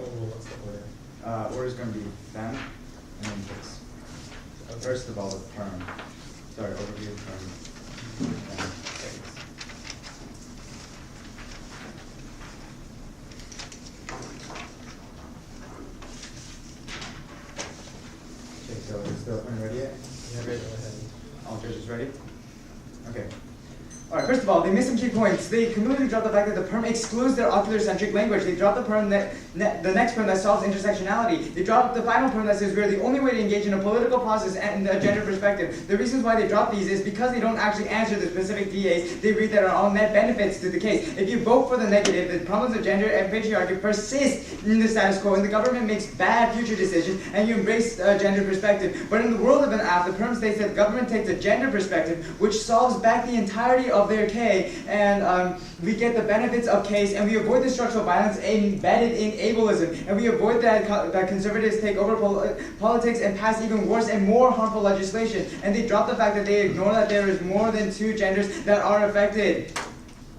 what's the order? Order is going to be fem, and then fix. Okay. First of all, the perm. Sorry, overview, perm, and fix. Okay, so is the one ready yet? Yeah, ready, go ahead. All judges ready? Okay. All right, first of all, they missed some key points. They completely dropped the fact that the perm excludes their ocular-centric language. They dropped the perm the next perm that solves intersectionality. They dropped the final perm that says we're the only way to engage in a political process and a gender perspective. The reasons why they drop these is because they don't actually answer the specific DAs they read that are all net benefits to the case. If you vote for the negative, the problems of gender and patriarchy persist in the status quo, and the government makes bad future decisions, and you embrace gender perspective. But in the world of an app, the perm states that the government takes a gender perspective, which solves back the entirety of their K, and we get the benefits of case, and we avoid the structural violence embedded in ableism, and we avoid that conservatives take over politics and pass even worse and more harmful legislation, and they drop the fact that they ignore that there is more than two genders that are affected.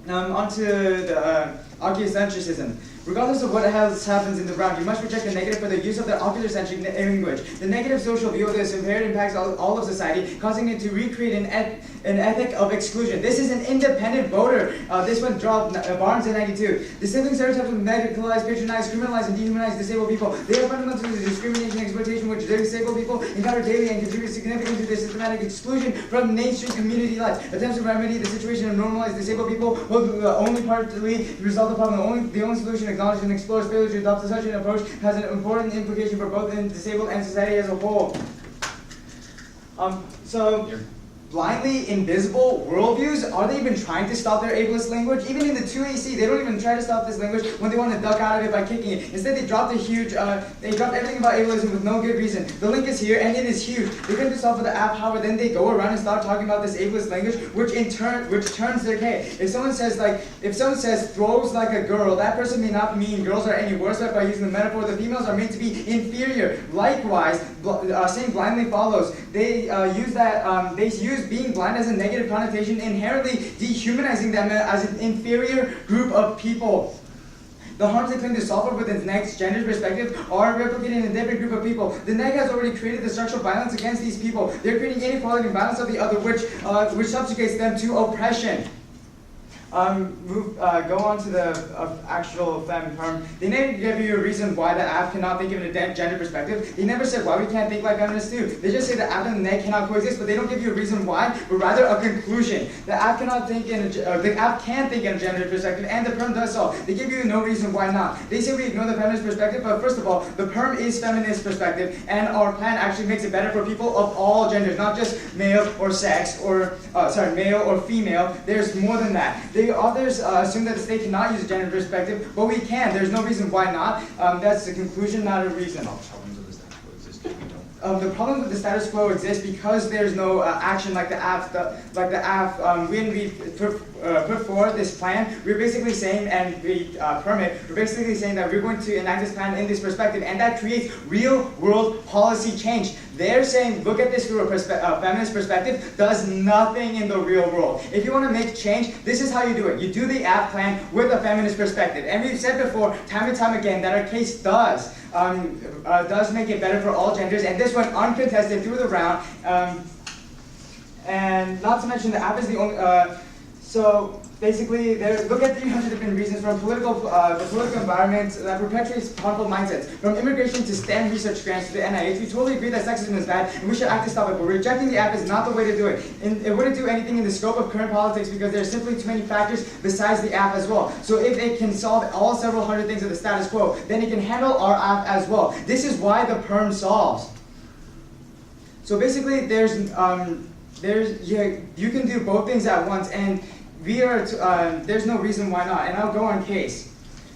Onto the oculocentrism. Regardless of what else happens in the round, you must reject the negative for the use of the ocular-centric language. The negative social view of this impaired impacts all of society, causing it to recreate an ethic of exclusion. This is an independent voter. This one dropped Barnes in 92. The sibling stereotypes of medicalize, patronize, criminalize, and dehumanize disabled people. They are fundamental to the discrimination and exploitation which disabled people encounter daily and contribute significantly to their systematic exclusion from mainstream community life. Attempts to remedy the situation and normalize disabled people will only partly resolve the problem. The only solution acknowledged and explores failure to adopt such an approach has an important implication for both the disabled and society as a whole. Blindly invisible worldviews, are they even trying to stop their ableist language? Even in the 2AC, they don't even try to stop this language when they want to duck out of it by kicking it. Instead, they dropped they dropped everything about ableism with no good reason. The link is here, and it is huge. They couldn't solve for the app, however, then they go around and start talking about this ableist language, which turns their K. If someone says throws like a girl, that person may not mean girls are any worse, but by using the metaphor, the females are meant to be inferior. Likewise, saying blindly follows. They use being blind as a negative connotation, inherently dehumanizing them as an inferior group of people. The harms they claim to solve with its next gender perspective are replicated in a different group of people. The neg has already created the structural violence against these people. They're creating inequality and violence of the other, which subjugates them to oppression. Go on to the actual fem perm. They never give you a reason why the app cannot think of a gender perspective. They never said why we can't think like feminists do. They just say the app and the neg cannot coexist, but they don't give you a reason why, but rather a conclusion. The app cannot think the app can think in a gender perspective, and the perm does so. They give you no reason why not. They say we ignore the feminist perspective, but first of all, the perm is feminist perspective, and our plan actually makes it better for people of all genders, not just male or sex or male or female. There's more than that. The authors assume that the state cannot use a gender perspective, but we can. There's no reason why not. That's the conclusion, not a reason. The problem with the status quo exists because there's no action like the app. When we put forward this plan, we're basically saying, and we permit, we're basically saying that we're going to enact this plan in this perspective, and that creates real world policy change. They're saying, look at this through a feminist perspective, does nothing in the real world. If you want to make change, this is how you do it. You do the app plan with a feminist perspective. And we've said before, time and time again, that our case does make it better for all genders, and this went uncontested through the round. And not to mention, the app is the only. So basically, look at 300 different reasons from the political environment that perpetuates harmful mindsets. From immigration to STEM research grants to the NIH, we totally agree that sexism is bad and we should act to stop it, but rejecting the app is not the way to do it. And it wouldn't do anything in the scope of current politics because there are simply too many factors besides the app as well. So if it can solve all several hundred things of the status quo, then it can handle our app as well. This is why the perm solves. So basically, you can do both things at once, and there's no reason why not, and I'll go on case.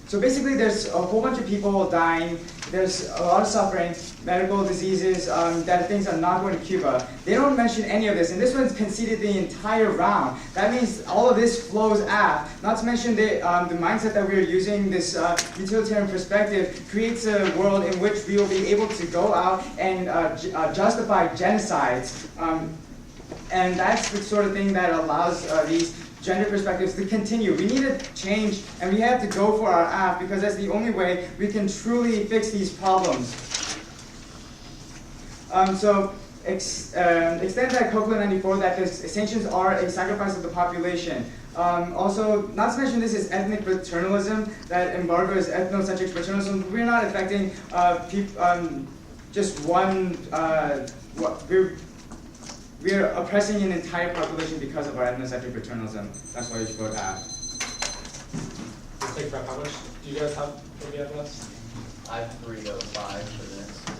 So basically, there's a whole bunch of people dying, there's a lot of suffering, medical diseases, that things are not going to Cuba. They don't mention any of this, and this one's conceded the entire round. That means all of this flows aft. Not to mention the mindset that we're using, this utilitarian perspective, creates a world in which we will be able to go out and justify genocides. And that's the sort of thing that allows these gender perspectives to continue. We need to change, and we have to go for our AF because that's the only way we can truly fix these problems. Extend that Coquelin 94 that the sanctions are a sacrifice of the population. Also, not to mention this is ethnic paternalism, that embargo is ethnocentric paternalism. We're not affecting just one, we're oppressing an entire population because of our ethnocentric paternalism. That's why we should vote AF. We'll take about how much do you guys have for the evidence? I have 3 to 5 for this.